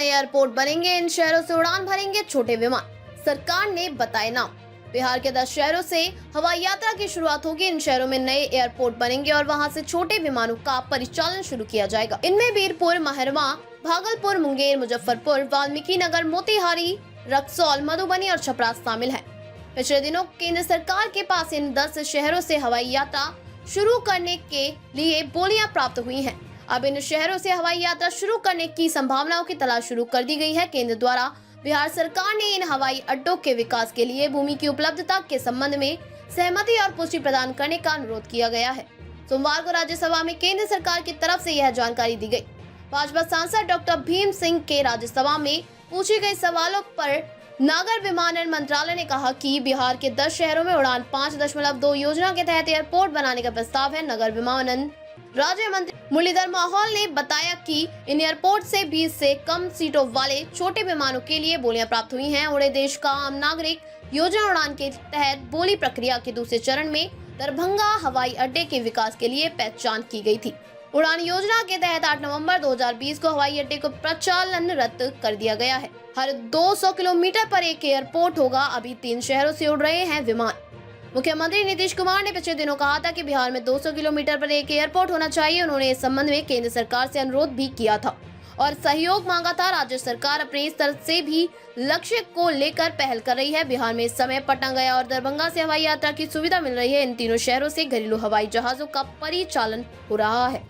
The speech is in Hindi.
नए एयरपोर्ट बनेंगे, इन शहरों से उड़ान भरेंगे छोटे विमान। सरकार ने बताए नाम। बिहार के 10 शहरों से हवाई यात्रा की शुरुआत होगी। इन शहरों में नए एयरपोर्ट बनेंगे और वहां से छोटे विमानों का परिचालन शुरू किया जाएगा। इनमें बीरपुर, महरमा, भागलपुर, मुंगेर, मुजफ्फरपुर, वाल्मीकि नगर, मोतिहारी, रक्सौल, मधुबनी और छपरा शामिल है। पिछले दिनों केंद्र सरकार के पास इन 10 शहरों से हवाई यात्रा शुरू करने के लिए बोलियां प्राप्त हुई हैं। अब इन शहरों से हवाई यात्रा शुरू करने की संभावनाओं की तलाश शुरू कर दी गई है। केंद्र द्वारा बिहार सरकार ने इन हवाई अड्डों के विकास के लिए भूमि की उपलब्धता के संबंध में सहमति और पुष्टि प्रदान करने का अनुरोध किया गया है। सोमवार को राज्यसभा में केंद्र सरकार की तरफ से यह जानकारी दी गई। भाजपा सांसद डॉक्टर भीम सिंह के राज्यसभा में पूछे गए सवालों पर नागर विमानन मंत्रालय ने कहा कि बिहार के 10 शहरों में उड़ान 5.2 योजना के तहत एयरपोर्ट बनाने का प्रस्ताव है। नगर विमानन राज्य मंत्री मुरलीधर मोहोल ने बताया कि इन एयरपोर्ट से 20 से कम सीटों वाले छोटे विमानों के लिए बोलियां प्राप्त हुई हैं। उड़े देश का आम नागरिक योजना उड़ान के तहत बोली प्रक्रिया के दूसरे चरण में दरभंगा हवाई अड्डे के विकास के लिए पहचान की गई थी। उड़ान योजना के तहत 8 नवंबर 2020 को हवाई अड्डे को प्रचालन रद्द कर दिया गया है। हर 200 किलोमीटर पर एक एयरपोर्ट होगा। अभी 3 शहरों से उड़ रहे हैं विमान। मुख्यमंत्री नीतीश कुमार ने पिछले दिनों कहा था कि बिहार में 200 किलोमीटर पर एक एयरपोर्ट होना चाहिए। उन्होंने इस संबंध में केंद्र सरकार से अनुरोध भी किया था और सहयोग मांगा था। राज्य सरकार अपने स्तर से भी लक्ष्य को लेकर पहल कर रही है। बिहार में इस समय पटना, गया और दरभंगा से हवाई यात्रा की सुविधा मिल रही है। इन तीनों शहरों से घरेलू हवाई जहाजों का परिचालन हो रहा है।